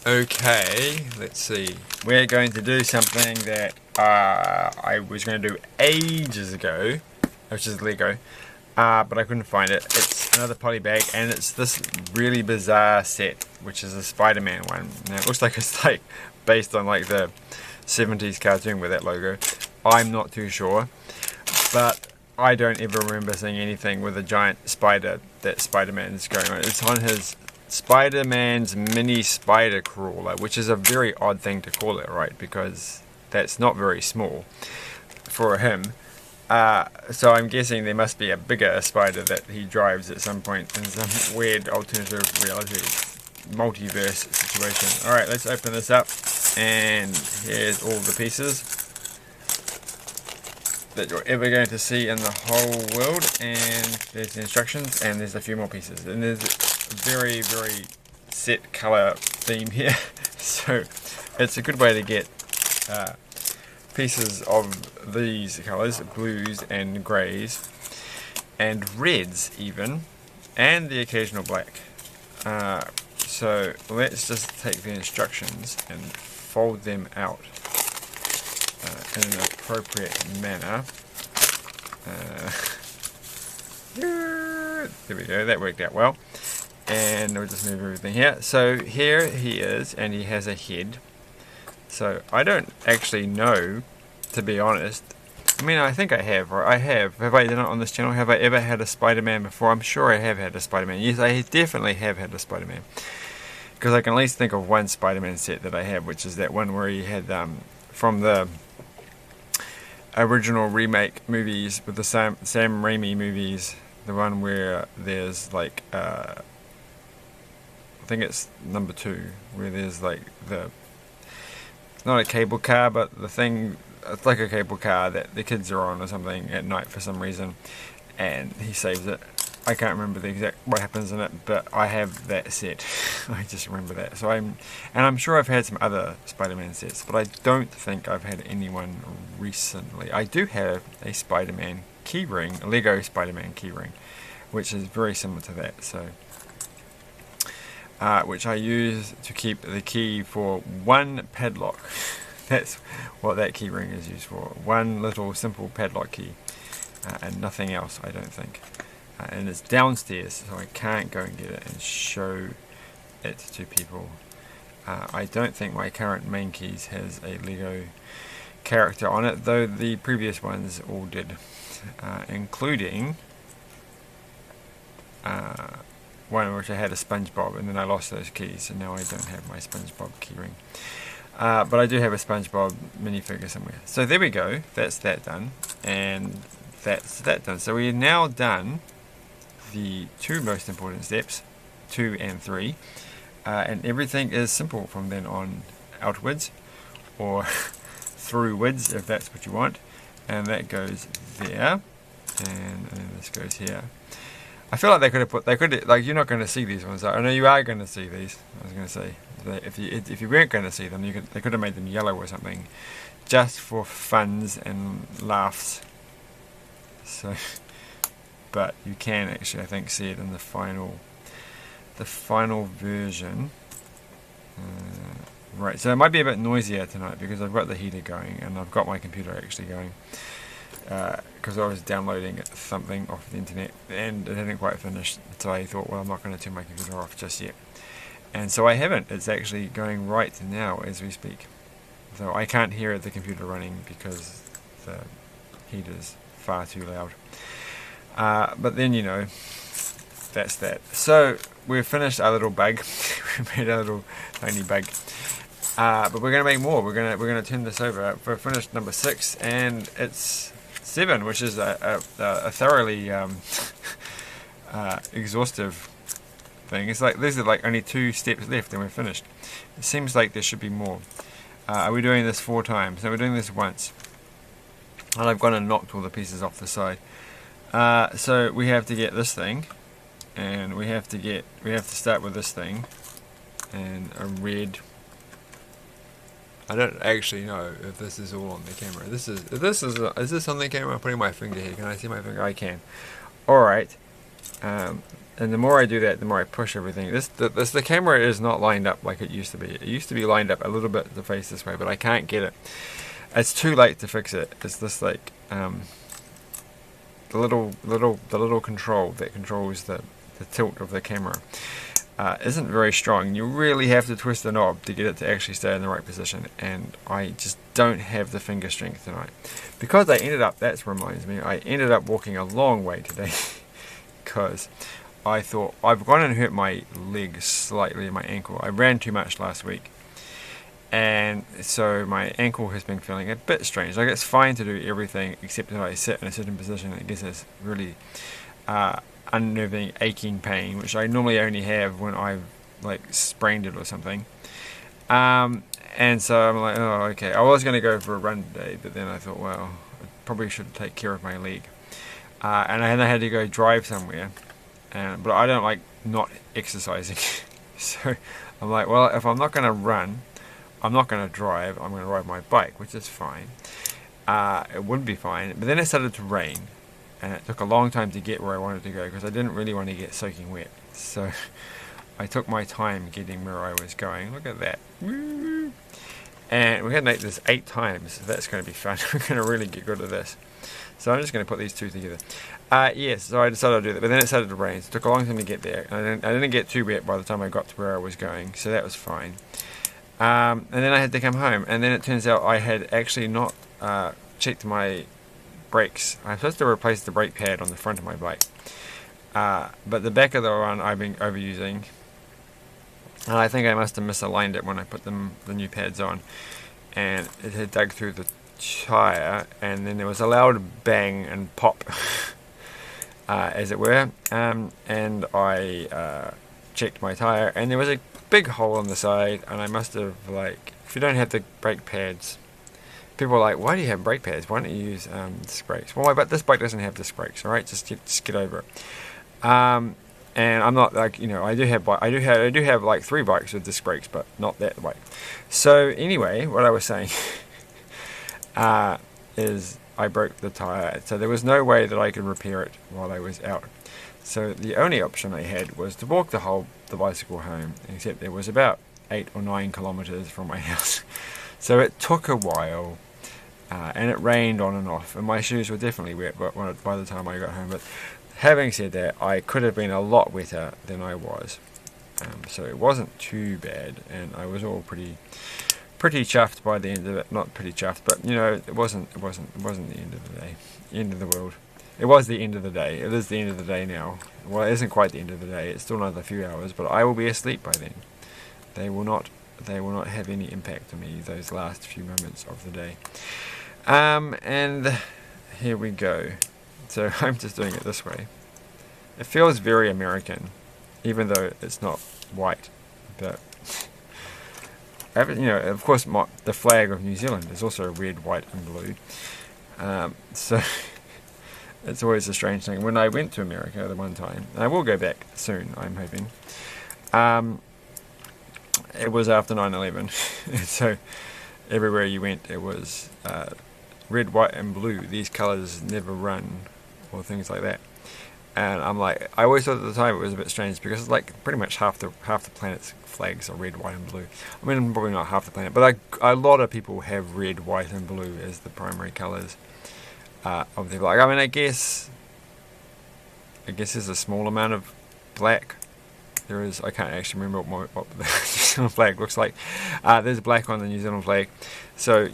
Okay, let's see. We're going to do something that I was going to do ages ago, which is Lego, but I couldn't find it. It's another polybag, and it's this really bizarre set, which is a Spider-Man one. Now it looks like it's like based on like the 70s cartoon with that logo. I'm not too sure, but I don't ever remember seeing anything with a giant spider that Spider-Man is going on. It's on his Spider-Man's mini spider crawler, which is a very odd thing to call it, right? Because that's not very small for him. So I'm guessing there must be a bigger spider that he drives at some point in some weird alternative reality multiverse situation. Alright, let's open this up, and here's all the pieces that you're ever going to see in the whole world, and there's the instructions, and there's a few more pieces, and there's a very set colour theme here. So it's a good way to get pieces of these colours, blues and greys and reds even, and the occasional black. So let's just take the instructions and fold them out in an appropriate manner. There we go, that worked out well. And we'll just move everything here. So here he is, and he has a head. So I don't actually know, to be honest. I mean, I think I have, or I have. Have I done it on this channel? Have I ever had a Spider-Man before? I'm sure I have had a Spider-Man. Yes, I definitely have had a Spider-Man. Because I can at least think of one Spider-Man set that I have, which is that one where he had, from the original remake movies with the Sam Raimi movies, the one where there's like, I think it's number 2, where there's like not a cable car, but the thing, it's like a cable car that the kids are on or something at night for some reason, and he saves it. I can't remember the exact what happens in it, but I have that set. I just remember that. So I'm sure I've had some other Spider-Man sets, but I don't think I've had anyone recently. I do have a Spider-Man keyring, a Lego Spider-Man keyring, which is very similar to that. So which I use to keep the key for one padlock. That's what that key ring is used for. One little simple padlock key, and nothing else, I don't think. And it's downstairs, so I can't go and get it and show it to people. I don't think my current main keys has a Lego character on it, though the previous ones all did, including one which I had a SpongeBob, and then I lost those keys, and now I don't have my SpongeBob keyring. But I do have a SpongeBob minifigure somewhere. So there we go, that's that done, and that's that done. So we're now done the 2 most important steps, 2 and 3, and everything is simple from then on outwards, or throughwards if that's what you want. And that goes there, and then this goes here. I feel like they could like, you're not going to see these ones. I know you are going to see these. I was going to say, if you weren't going to see them, they could have made them yellow or something, just for funs and laughs. So, but you can actually, I think, see it in the final version. Right, so it might be a bit noisier tonight because I've got the heater going and I've got my computer actually going. Because I was downloading something off the internet and it hadn't quite finished, so I thought, well, I'm not going to turn my computer off just yet. And so I haven't. It's actually going right now as we speak. So I can't hear the computer running because the heater's far too loud. But then, you know, that's that. So we've finished our little bug. We made a little tiny bug. But we're going to make more. We're going to turn this over. We've finished number 6, and it's 7, which is a thoroughly exhaustive thing. It's like there's like only 2 steps left and we're finished. It seems like there should be more. Are we doing this 4 times? No, we're doing this once. And I've gone and knocked all the pieces off the side. So we have to get this thing, and we have to start with this thing, and a red. I don't actually know if this is all on the camera. Is this on the camera? I'm putting my finger here. Can I see my finger? I can. Alright. And the more I do that, the more I push everything. The camera is not lined up like it used to be. It used to be lined up a little bit to face this way, but I can't get it. It's too late to fix it. It's this like the little control that controls the tilt of the camera isn't very strong. You really have to twist the knob to get it to actually stay in the right position, and I just don't have the finger strength tonight. Because I ended up, that reminds me, I ended up walking a long way today because I thought I've gone and hurt my leg slightly, my ankle. I ran too much last week, and so my ankle has been feeling a bit strange. Like, it's fine to do everything except that I sit in a certain position. It gives this really unnerving aching pain, which I normally only have when I've like sprained it or something. And so I'm like, oh, okay. I was going to go for a run today, but then I thought, well, I probably should take care of my leg. And I had to go drive somewhere, but I don't like not exercising. So I'm like, well, if I'm not going to run, I'm not going to drive, I'm going to ride my bike, which is fine. It would be fine, but then it started to rain, and it took a long time to get where I wanted to go because I didn't really want to get soaking wet. So I took my time getting where I was going. Look at that. Woo! And we're going to make this 8 times, so that's going to be fun. We're going to really get good at this. So I'm just going to put these two together. Yes, so I decided to do that, but then it started to rain. So it took a long time to get there. I didn't get too wet by the time I got to where I was going, so that was fine. And then I had to come home, and then it turns out I had actually not checked my brakes. I'm supposed to replace the brake pad on the front of my bike, but the back of the one I've been overusing, and I think I must have misaligned it when I put the new pads on, and it had dug through the tyre, and then there was a loud bang and pop, as it were, and I checked my tyre, and there was a big hole on the side, and I must have, like, if you don't have the brake pads, people are like, why do you have brake pads? Why don't you use disc brakes? Well, but this bike doesn't have disc brakes, all right? Just get over it. And I'm not like, I do have like 3 bikes with disc brakes, but not that bike. So anyway, what I was saying is I broke the tire, so there was no way that I could repair it while I was out. So the only option I had was to walk the bicycle home, except it was about 8 or 9 kilometers from my house. So it took a while, and it rained on and off, and my shoes were definitely wet by the time I got home. But having said that, I could have been a lot wetter than I was, so it wasn't too bad, and I was all pretty chuffed by the end of it. Not pretty chuffed, but it wasn't the end of the day, end of the world. It was the end of the day. It is the end of the day now. Well, it isn't quite the end of the day. It's still another few hours, but I will be asleep by then. They will not have any impact on me those last few moments of the day. And here we go. So I'm just doing it this way. It feels very American, even though it's not white. But of course, the flag of New Zealand is also red, white, and blue. So it's always a strange thing. When I went to America the one time, and I will go back soon, I'm hoping. It was after 9/11, so everywhere you went, it was red, white, and blue. These colours never run, or things like that. And I'm like, I always thought at the time it was a bit strange because it's like pretty much half the planet's flags are red, white, and blue. I mean, probably not half the planet, but a lot of people have red, white, and blue as the primary colours of their flag. I mean, I guess there's a small amount of black. There is. I can't actually remember what the New Zealand flag looks like. There's black on the New Zealand flag, so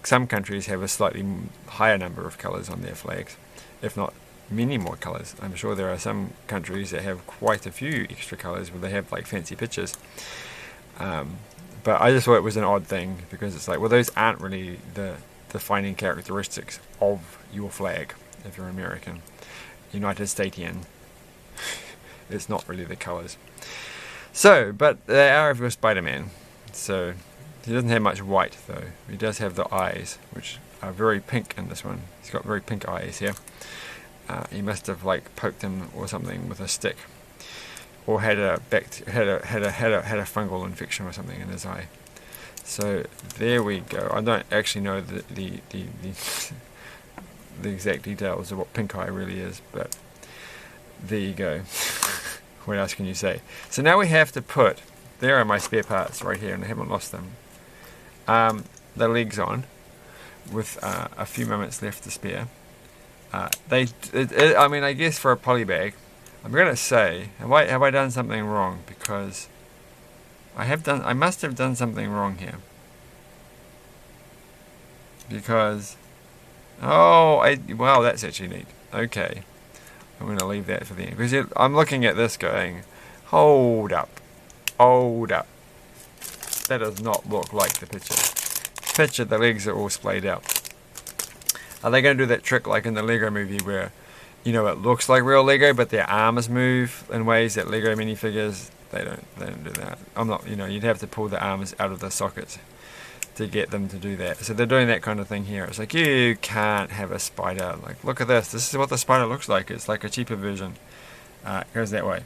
some countries have a slightly higher number of colours on their flags, if not many more colours. I'm sure there are some countries that have quite a few extra colours where they have like fancy pictures. But I just thought it was an odd thing because it's like, well, those aren't really the defining characteristics of your flag if you're American, United Statian. It's not really the colours. So, but they are of your Spider-Man. So he doesn't have much white though. He does have the eyes, which are very pink in this one. He's got very pink eyes here. He must have like poked him or something with a stick, or had a fungal infection or something in his eye. So there we go. I don't actually know the exact details of what pink eye really is, but there you go. What else can you say? So now we have to put, there are my spare parts right here, and I haven't lost them. The legs on, with a few moments left to spare. I mean, I guess for a polybag, I'm gonna say, have I done something wrong? Because I must have done something wrong here. Because, wow, that's actually neat. Okay, I'm gonna leave that for the end, because I'm looking at this going, hold up, that does not look like the picture. The legs are all splayed out. Are they going to do that trick like in the Lego movie where, you know, it looks like real Lego but their arms move in ways that Lego minifigures, they don't do that. I'm not, you know, you'd have to pull the arms out of the sockets to get them to do that. So they're doing that kind of thing here. It's like, you can't have a spider. Like, look at this. This is what the spider looks like. It's like a cheaper version. It goes that way.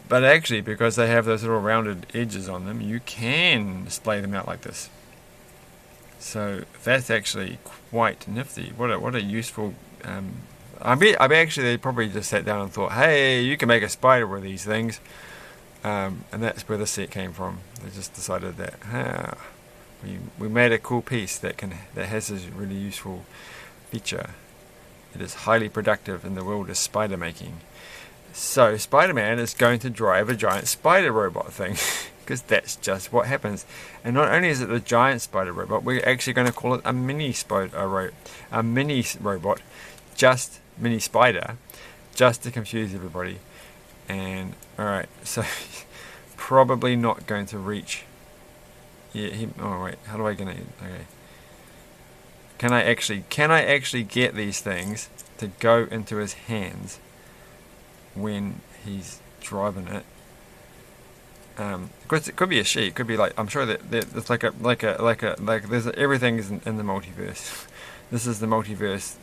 But actually, because they have those little rounded edges on them, you can splay them out like this. So that's actually quite nifty. What a useful. I bet actually they probably just sat down and thought, hey, you can make a spider with these things, and that's where the set came from. They just decided that we made a cool piece that has this really useful feature. It is highly productive in the world of spider making. So Spider-Man is going to drive a giant spider robot thing. Because that's just what happens. And not only is it a giant spider robot, we're actually going to call it a mini robot, just mini spider, just to confuse everybody. And alright, so probably not going to reach. Yeah, oh wait, how do I get it? Okay. Can I actually get these things to go into his hands when he's driving it? Of course, it could be a she. It could be like, I'm sure that it's like there's everything is in the multiverse. This is the multiverse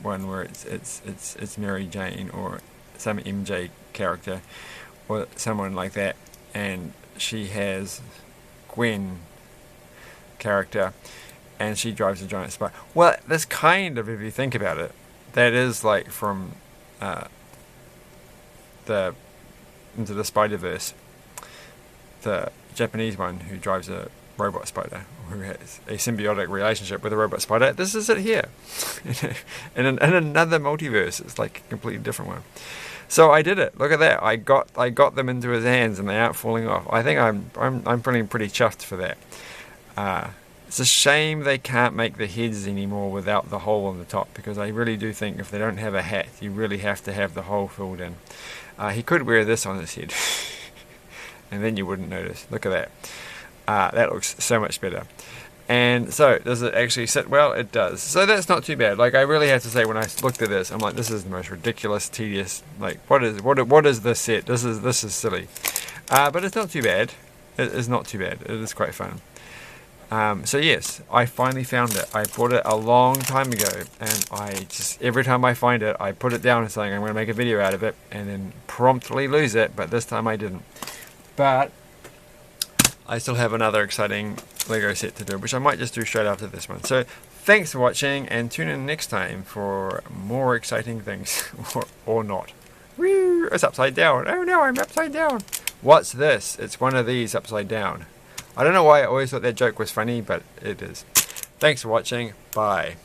one where it's Mary Jane or some MJ character or someone like that, and she has Gwen character, and she drives a giant spider. Well, this kind of, if you think about it, that is like from Into the Spider-Verse. The Japanese one who drives a robot spider, who has a symbiotic relationship with a robot spider. This is it here. in another multiverse. It's like a completely different one. So I did it. Look at that. I got them into his hands and they aren't falling off. I think I'm feeling pretty chuffed for that. It's a shame they can't make the heads anymore without the hole on the top, because I really do think if they don't have a hat, you really have to have the hole filled in. He could wear this on his head. And then you wouldn't notice. Look at that. That looks so much better. And so, does it actually sit well? It does. So that's not too bad. Like, I really have to say, when I looked at this, I'm like, this is the most ridiculous, tedious. Like, what is this set? This is silly. But it's not too bad. It is not too bad. It is quite fun. So yes, I finally found it. I bought it a long time ago, and I just, every time I find it, I put it down and saying I'm going to make a video out of it, and then promptly lose it. But this time I didn't. But I still have another exciting Lego set to do, which I might just do straight after this one. So thanks for watching, and tune in next time for more exciting things, or not. Woo! It's upside down. Oh no, I'm upside down. What's this? It's one of these upside down. I don't know why I always thought that joke was funny, but it is. Thanks for watching. Bye.